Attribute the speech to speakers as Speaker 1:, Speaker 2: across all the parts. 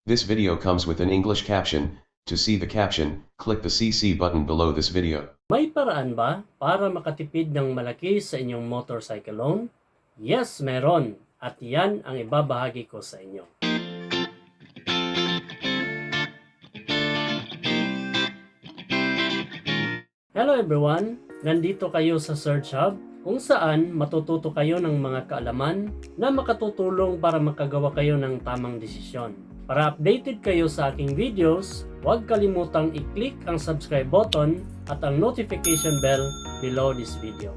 Speaker 1: This video comes with an English caption. To see the caption, click the CC button below this video.
Speaker 2: May paraan ba para makatipid ng malaki sa inyong motorcycle loan? Yes, meron. At yan ang ibabahagi ko sa inyo. Hello everyone! Nandito kayo sa Search Hub kung saan matututo kayo ng mga kaalaman na makatutulong para makagawa kayo ng tamang desisyon. Para updated kayo sa aking videos, huwag kalimutang i-click ang subscribe button at ang notification bell below this video.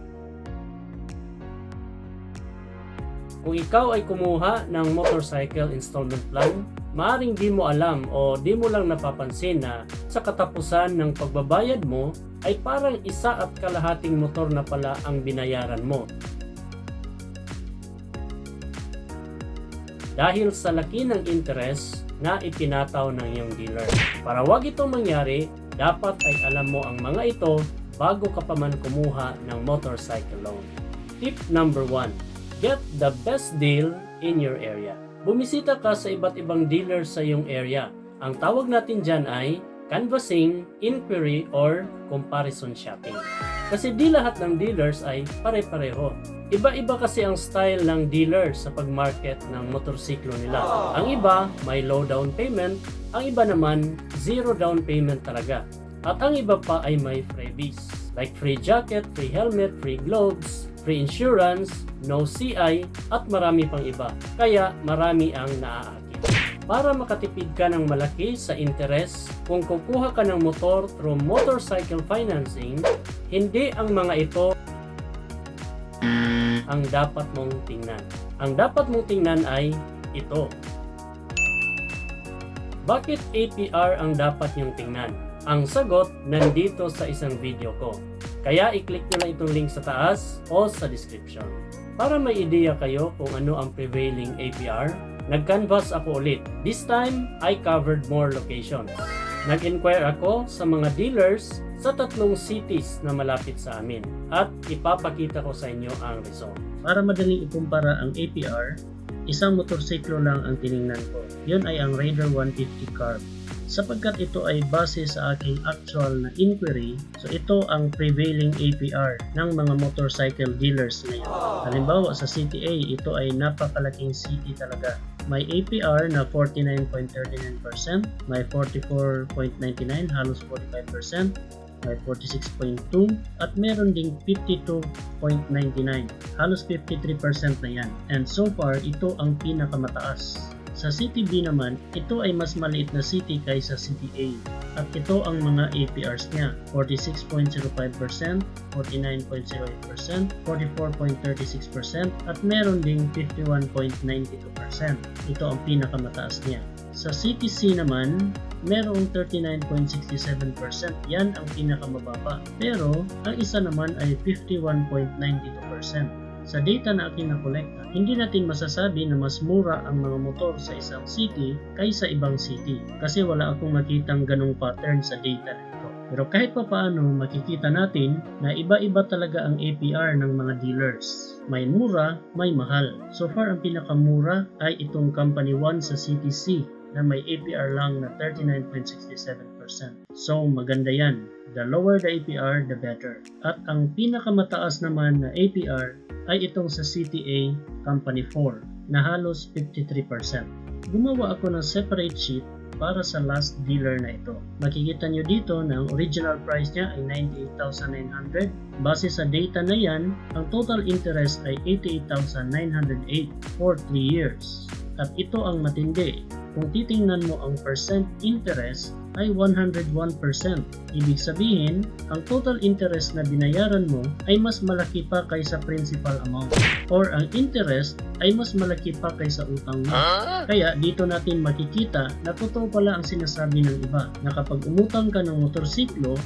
Speaker 2: Kung ikaw ay kumuha ng motorcycle installment plan, maaring di mo alam o di mo lang napapansin na sa katapusan ng pagbabayad mo ay parang 1.5 motor na pala ang binayaran mo. Dahil sa laki ng interest na itinataw ng iyong dealer. Para wag itong mangyari, dapat ay alam mo ang mga ito bago ka pa man kumuha ng motorcycle loan. Tip number 1. Get the best deal in your area. Bumisita ka sa iba't ibang dealer sa iyong area. Ang tawag natin dyan ay canvassing, inquiry, or comparison shopping. Kasi di lahat ng dealers ay pare-pareho. Iba-iba kasi ang style ng dealer sa pag-market ng motorsiklo nila. Ang iba may low down payment, ang iba naman zero down payment talaga. At ang iba pa ay may freebies like free jacket, free helmet, free gloves, free insurance, no CI, at marami pang iba. Kaya marami ang naaakit. Para makatipid ka ng malaki sa interest, kung kukuha ka ng motor through motorcycle financing, hindi ang mga ito ang dapat mong tingnan. Ang dapat mong tingnan ay ito. Bakit APR ang dapat niyong tingnan? Ang sagot nandito sa isang video ko. Kaya i-click nyo lang itong link sa taas o sa description. Para may ideya kayo kung ano ang prevailing APR, nag-canvas ako ulit. This time, I covered more locations. Nag-inquire ako sa mga dealers sa 3 cities na malapit sa amin at ipapakita ko sa inyo ang result. Para madaling ikumpara ang APR, isang motorsiklo lang ang tiningnan ko. Yun ay ang Raider 150 Carb. Sapagkat ito ay base sa aking actual na inquiry, so ito ang prevailing APR ng mga motorcycle dealers ngayon. Halimbawa sa City A, ito ay napakalaking city talaga. May APR na 49.39%, may 44.99, halos 45%, may 46.2, at meron ding 52.99, halos 53% na yan. And so far, ito ang pinakamataas. Sa City B naman, ito ay mas maliit na city kaysa City A. At ito ang mga APRs niya, 46.05%, 49.08%, 44.36%, at meron ding 51.92%. Ito ang pinakamataas niya. Sa City C naman, merong 39.67%, yan ang pinakamababa. Pero, ang isa naman ay 51.92%. Sa data na aking nakolekta, hindi natin masasabi na mas mura ang mga motor sa isang city kaysa ibang city kasi wala akong makitang ganong pattern sa data na ito. Pero kahit pa paano, makikita natin na iba-iba talaga ang APR ng mga dealers. May mura, may mahal. So far, ang pinakamura ay itong Company 1 sa City C na may APR lang na 39.67%. So maganda yan. The lower the APR, the better. At ang pinakamataas naman na APR ay itong sa City A Company 4 na halos 53%. Gumawa ako ng separate sheet para sa last dealer na ito. Makikita nyo dito na ang original price niya ay 98,900. Base sa data na yan, ang total interest ay 88,908 for 3 years. At ito ang matindi. Kung titingnan mo ang percent interest ay 101%. Ibig sabihin, ang total interest na binayaran mo ay mas malaki pa kaysa principal amount. Or ang interest ay mas malaki pa kaysa utang mo. Kaya dito natin makikita na totoo pala ang sinasabi ng iba na kapag umutang ka ng motorsiklo,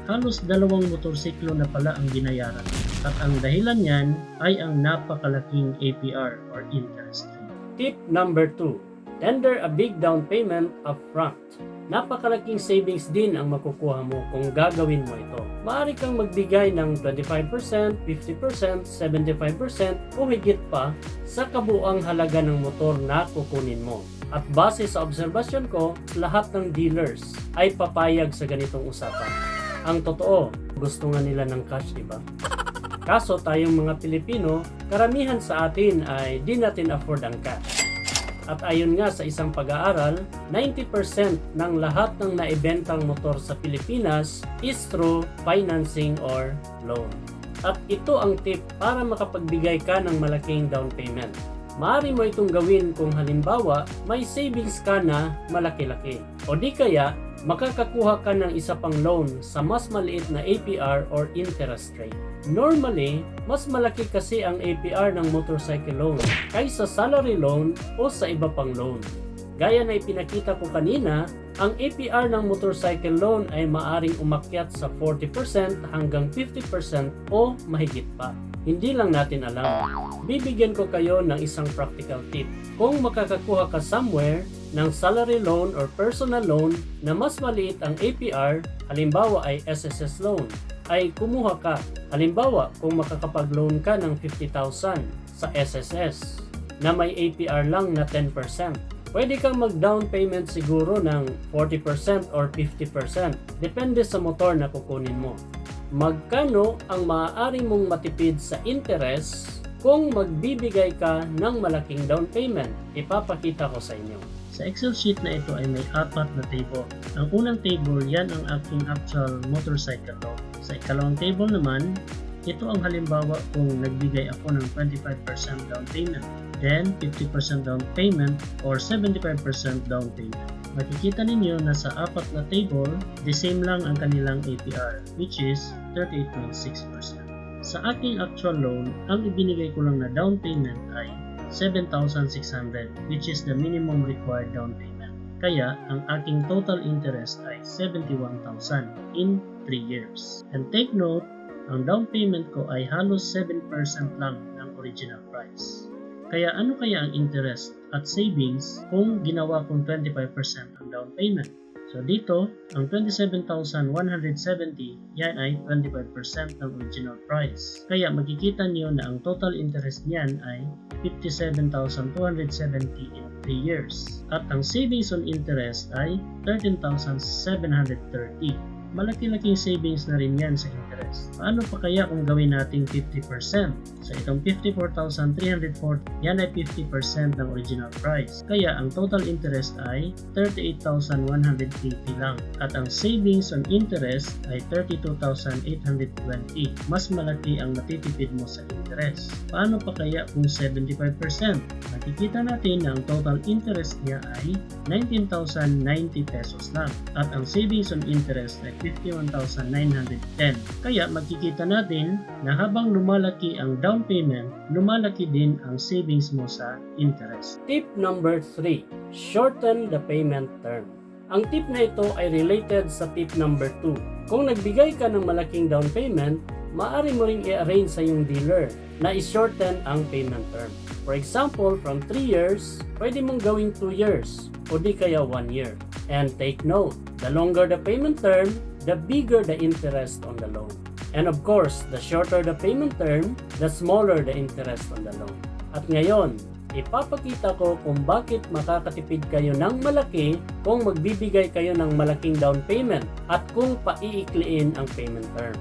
Speaker 2: halos 2 motorsiklo na pala ang binayaran. At ang dahilan niyan ay ang napakalaking APR or interest. Tip number 2. Tender a big down payment upfront. Napakalaking savings din ang makukuha mo kung gagawin mo ito. Maaari kang magbigay ng 25%, 50%, 75% o higit pa sa kabuuang halaga ng motor na kukunin mo. At base sa obserbasyon ko, lahat ng dealers ay papayag sa ganitong usapan. Ang totoo, gusto nga nila ng cash, di ba? Kaso tayong mga Pilipino, karamihan sa atin ay di natin afford ang cash. At ayon nga sa isang pag-aaral, 90% ng lahat ng naibentang motor sa Pilipinas is through financing or loan. At ito ang tip para makapagbigay ka ng malaking down payment. Maaari mo itong gawin kung halimbawa may savings ka na malaki-laki. O di kaya, makakakuha ka ng isa pang loan sa mas maliit na APR or interest rate. Normally, mas malaki kasi ang APR ng motorcycle loan kaysa salary loan o sa iba pang loan. Gaya na ipinakita ko kanina, ang APR ng motorcycle loan ay maaring umakyat sa 40% hanggang 50% o mahigit pa. Hindi lang natin alam. Bibigyan ko kayo ng isang practical tip. Kung makakakuha ka somewhere ng salary loan or personal loan na mas maliit ang APR, halimbawa ay SSS loan, ay kumuha ka. Halimbawa, kung makakapag-loan ka ng 50,000 sa SSS na may APR lang na 10%, pwede kang mag-down payment siguro ng 40% or 50%. Depende sa motor na kukunin mo. Magkano ang maaari mong matipid sa interest kung magbibigay ka ng malaking down payment? Ipapakita ko sa inyo. Sa Excel sheet na ito ay may 4 na table. Ang unang table, yan ang aking actual motorcycle loan. Sa ikalawang table naman, ito ang halimbawa kung nagbigay ako ng 25% down payment, then 50% down payment, or 75% down payment. Makikita ninyo na sa 4 na table, the same lang ang kanilang APR, which is 38.6%. Sa aking actual loan, ang ibinigay ko lang na down payment ay 7,600, which is the minimum required down payment. Kaya, ang aking total interest ay 71,000 in 3 years. And take note, ang down payment ko ay halos 7% lang ng original price. Kaya ano kaya ang interest at savings kung ginawa kong 25% ang down payment? So dito, ang 27,170, yan ay 25% ng original price. Kaya makikita niyo na ang total interest niyan ay 57,270 in 3 years. At ang savings on interest ay 13,730. Malaki-laking savings na rin yan sa interest. Paano pa kaya kung gawin nating 50%? So itong 54,340, yan ay 50% ng original price. Kaya ang total interest ay 38,180 lang. At ang savings on interest ay 32,820. Mas malaki ang matitipid mo sa interest. Paano pa kaya kung 75%? Makikita natin na ang total interest niya ay 19,090 pesos lang. At ang savings on interest ay 51,910. Kaya makikita natin na habang lumalaki ang down payment, lumalaki din ang savings mo sa interest. Tip number 3, shorten the payment term. Ang tip na ito ay related sa tip number 2. Kung nagbigay ka ng malaking down payment, maaari mo ring i-arrange sa iyong dealer na i-shorten ang payment term. For example, from 3 years, pwede mong gawing 2 years o di kaya 1 year. And take note, the longer the payment term, the bigger the interest on the loan. And of course, the shorter the payment term, the smaller the interest on the loan. At ngayon, ipapakita ko kung bakit makakatipid kayo ng malaki kung magbibigay kayo ng malaking down payment at kung paiikliin ang payment term.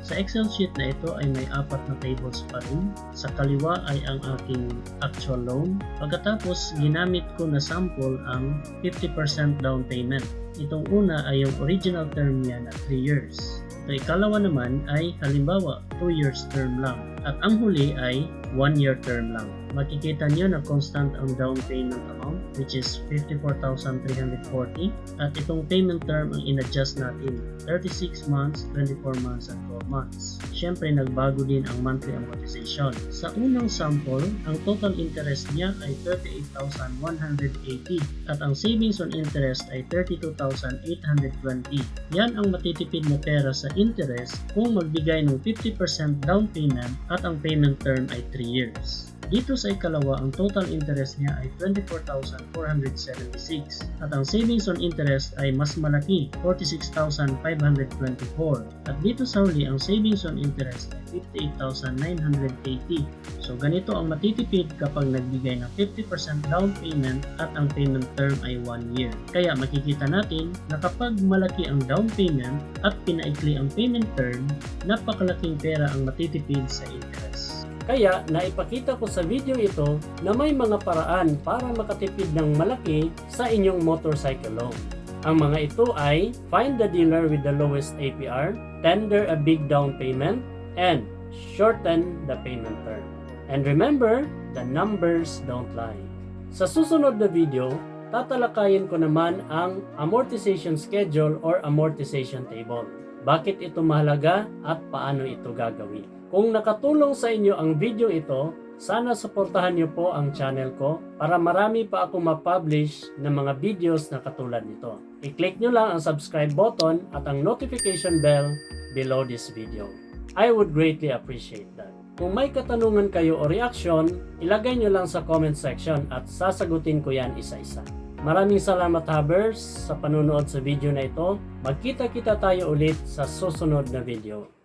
Speaker 2: Sa Excel sheet na ito ay may 4 na tables pa rin. Sa kaliwa ay ang aking actual loan. Pagkatapos, ginamit ko na sample ang 50% down payment. Itong una ay yung original term niya na 3 years. Ito ikalawa naman ay halimbawa 2 years term lang. At ang huli ay 1 year term lang. Makikita niyo na constant ang down payment amount, which is 54,340. At itong payment term ang in-adjust natin, 36 months, 24 months, and 12 months. Siyempre, nagbago din ang monthly amortization. Sa unang sample, ang total interest niya ay 38,180 at ang savings on interest ay 32,820. Yan ang matitipid mo pera sa interest kung magbigay ng 50% down payment at ang payment term ay 3 years. Dito sa ikalawa, ang total interest niya ay 24,476 at ang savings on interest ay mas malaki, 46,524. At dito sa huli, ang savings on interest ay 58,980. So ganito ang matitipid kapag nagbigay ng 50% down payment at ang payment term ay 1 year. Kaya makikita natin na kapag malaki ang down payment at pinaikli ang payment term, napakalaking pera ang matitipid sa interest. Kaya naipakita ko sa video ito na may mga paraan para makatipid ng malaki sa inyong motorcycle loan. Ang mga ito ay find the dealer with the lowest APR, tender a big down payment, and shorten the payment term. And remember, the numbers don't lie. Sa susunod na video, tatalakayin ko naman ang amortization schedule or amortization table. Bakit ito mahalaga at paano ito gagawin? Kung nakatulong sa inyo ang video ito, sana suportahan niyo po ang channel ko para marami pa akong ma-publish ng mga videos na katulad nito. I-click nyo lang ang subscribe button at ang notification bell below this video. I would greatly appreciate that. Kung may katanungan kayo o reaksyon, ilagay nyo lang sa comment section at sasagutin ko yan isa-isa. Maraming salamat Habers sa panonood sa video na ito. Magkita-kita tayo ulit sa susunod na video.